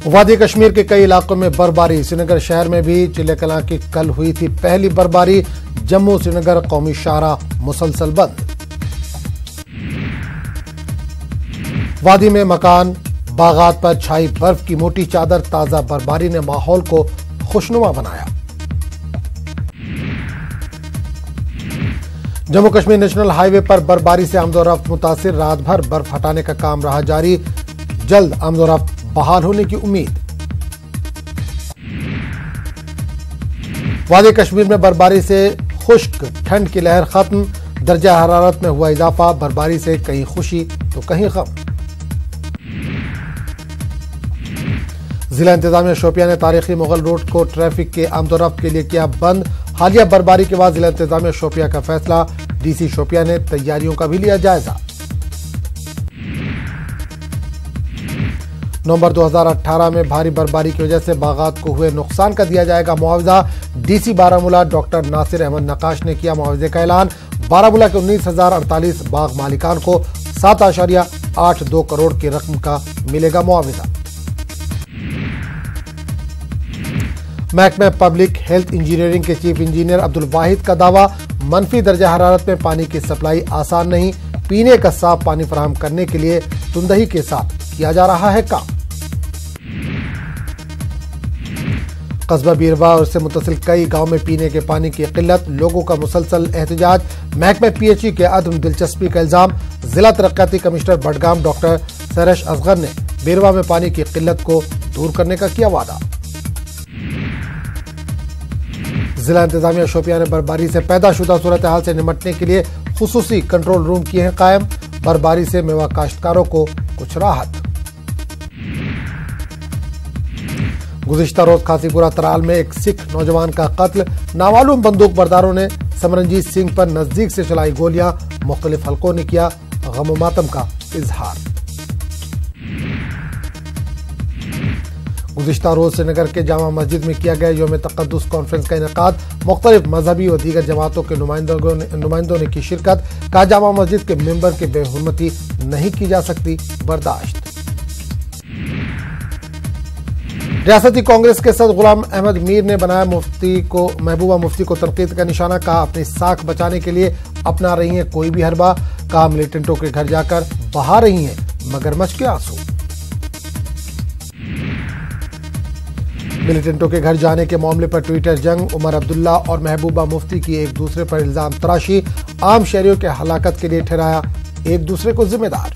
وادی کشمیر کے کئی علاقوں میں برفباری، سری نگر شہر میں بھی چلے کلاں کی کل ہوئی تھی پہلی برفباری، جموں سری نگر قومی شاہراہ مسلسل بند۔ وادی میں مکان باغات پر چھائی برف کی موٹی چادر، تازہ برفباری نے ماحول کو خوشنما بنایا۔ جموں کشمیر نیشنل ہائی وے پر برفباری سے آمد و رفت متاثر، رات بھر برف ہٹانے کا کام رہا جاری، جلد آمد و رفت بحال ہونے کی امید۔ وادی کشمیر میں برفباری سے خشک ٹھنڈ کی لہر ختم، درجہ حرارت میں ہوا اضافہ، برفباری سے کہیں خوشی تو کہیں غم۔ ضلع انتظامیہ شوپیاں نے تاریخی مغل روڈ کو ٹریفک کے آمد و رفت کے لیے کیا بند، حالیہ برفباری کے بعد ضلع انتظامیہ شوپیاں کا فیصلہ، ڈی سی شوپیاں نے تیاریوں کا بھی لیا جائزہ۔ نومبر 2018 میں بھاری برفباری کی وجہ سے باغات کو ہوئے نقصان کا دیا جائے گا معاوضہ، ڈی سی بارہمولہ ڈاکٹر ناصر احمد نقاش نے کیا معاوضے کا اعلان، بارہمولہ کے 19,048 باغ مالکان کو 7.82 کروڑ کی رقم کا ملے گا معاوضہ۔ محکمہ پبلک ہیلتھ انجینئرنگ کے چیف انجینئر عبدالواحد کا دعویٰ، منفی درجہ حرارت میں پانی کی سپلائی آسان نہیں، پینے کا صاف پانی فراہم کرنے کے لیے تندہی کے ساتھ کیا جا رہا ہے کام۔ قصبہ بیروا اور اس سے متصل کئی گاؤں میں پینے کے پانی کی قلت، لوگوں کا مسلسل احتجاج، محکمہ پی ایچ ای کے عدم دلچسپی کا الزام، ضلع ترقیاتی کمشنر بڈگام ڈاکٹر سریش اصغر نے بیروا میں پانی کی قلت کو دور کرنے کا کیا وعدہ۔ ضلع انتظامیہ شوپیاں نے برفباری سے پیدا شدہ صورتحال سے نمٹنے کے لیے خصوصی کنٹرول روم کیے ہیں قائم، برفباری سے میوہ کاشتکاروں کو کچھ راحت۔ گزشتہ روز کھاسی پورہ ترال میں ایک سکھ نوجوان کا قتل، نامعلوم بندوق برداروں نے سمرنجیت سنگھ پر نزدیک سے چلائی گولیاں، مختلف حلقوں نے کیا غم و ماتم کا اظہار۔ گزشتہ روز سری نگر کے جامع مسجد میں کیا گیا یوم تقدس کانفرنس کا انعقاد، مختلف مذہبی اور دیگر جماعتوں کے نمائندوں نے کی شرکت، کہا جامع مسجد کے ممبر کی بے حرمتی نہیں کی جا سکتی برداشت۔ ریاستی کانگریس کے صدر غلام احمد میر نے بنایا محبوبہ مفتی کو تنقید کا نشانہ، کہا اپنی ساکھ بچانے کے لیے اپنا رہی ہیں کوئی بھی حربہ، کہا ملیٹنٹوں کے گھر جا کر بہا رہی ہیں مگرمچھ کے آنسو۔ ملیٹنٹوں کے گھر جانے کے معاملے پر ٹویٹر جنگ، عمر عبداللہ اور محبوبہ مفتی کی ایک دوسرے پر الزام تراشی، عام شہریوں کے ہلاکت کے لیے ٹھہرایا ایک دوسرے کو ذمہ دار۔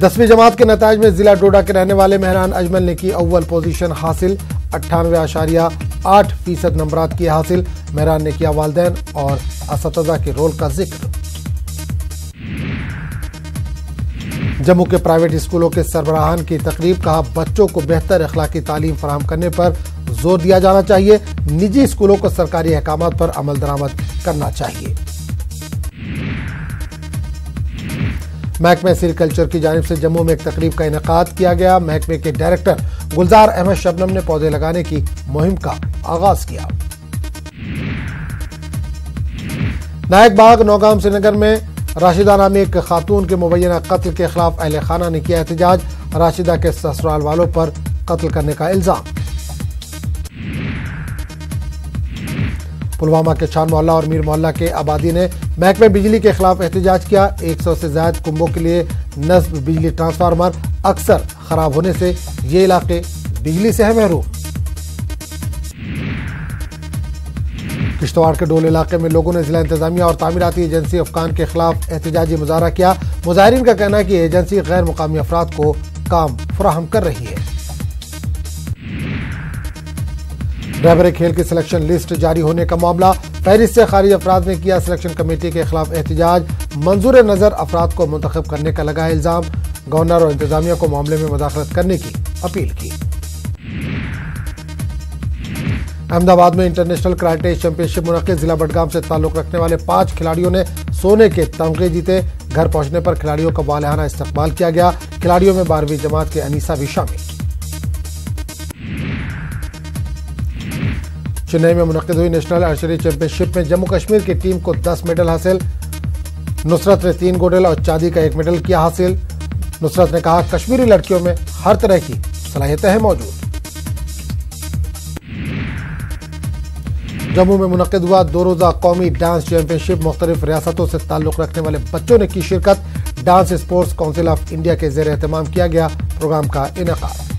10ویں جماعت کے نتائج میں ضلع ڈوڈا کے رہنے والے مہران اجمل نے کی اول پوزیشن حاصل، 98.8% نمبرات کیے حاصل، مہران نے کیا والدین اور اساتذہ کے رول کا ذکر۔ جموں کے پرائیویٹ اسکولوں کے سربراہان کی تقریب، کہا بچوں کو بہتر اخلاقی تعلیم فراہم کرنے پر زور دیا جانا چاہیے، نجی اسکولوں کو سرکاری احکامات پر عمل درآمد کرنا چاہیے۔ محکمہ سیریکلچر کی جانب سے جموں میں ایک تقریب کا انعقاد کیا گیا، محکمے کے ڈائریکٹر گلزار احمد شبنم نے پودے لگانے کی مہم کا آغاز کیا۔ نائک باغ نوگام سری نگر میں راشدہ نامی ایک خاتون کے مبینہ قتل کے خلاف اہل خانہ نے کیا احتجاج، راشدہ کے سسرال والوں پر قتل کرنے کا الزام۔ پلوامہ کے چھان محلہ اور میر محلہ کے آبادی نے محکمہ بجلی کے خلاف احتجاج کیا، 100 سے زائد کنبوں کے لیے نصب بجلی ٹرانسفارمر اکثر خراب ہونے سے یہ علاقے بجلی سے ہے محروم۔ کشتواڑ کے ڈول علاقے میں لوگوں نے ضلع انتظامیہ اور تعمیراتی ایجنسی افقان کے خلاف احتجاجی مظاہرہ کیا، مظاہرین کا کہنا ہے کہ ایجنسی غیر مقامی افراد کو کام فراہم کر رہی ہے۔ رہبر کھیل کی سلیکشن لسٹ جاری ہونے کا معاملہ، فہرست سے خارج افراد نے کیا سلیکشن کمیٹی کے خلاف احتجاج، منظور نظر افراد کو منتخب کرنے کا لگایا الزام، گورنر اور انتظامیہ کو معاملے میں مداخلت کرنے کی اپیل کی۔ احمد آباد میں انٹرنیشنل کراٹے چیمپئن شپ منعقد، ضلع بڈگام سے تعلق رکھنے والے 5 کھلاڑیوں نے سونے کے تمغے جیتے، گھر پہنچنے پر کھلاڑیوں کا والہانہ استقبال کیا گیا، کھلاڑیوں میں 12ویں جماعت کے انیسہ بھی شامل۔ چنئی میں منعقد ہوئی نیشنل آرچری چیمپئن شپ میں جموں کشمیر کی ٹیم کو 10 میڈل حاصل، نصرت نے 3 گولڈ اور چاندی کا 1 میڈل کیا حاصل، نصرت نے کہا کشمیری لڑکیوں میں ہر طرح کی صلاحیتیں ہیں موجود۔ جموں میں منعقد ہوا 2 روزہ قومی ڈانس چیمپئن شپ، مختلف ریاستوں سے تعلق رکھنے والے بچوں نے کی شرکت۔ Dance sports council of India کے زیر اہتمام کیا گیا پروگرام کا انعقاد۔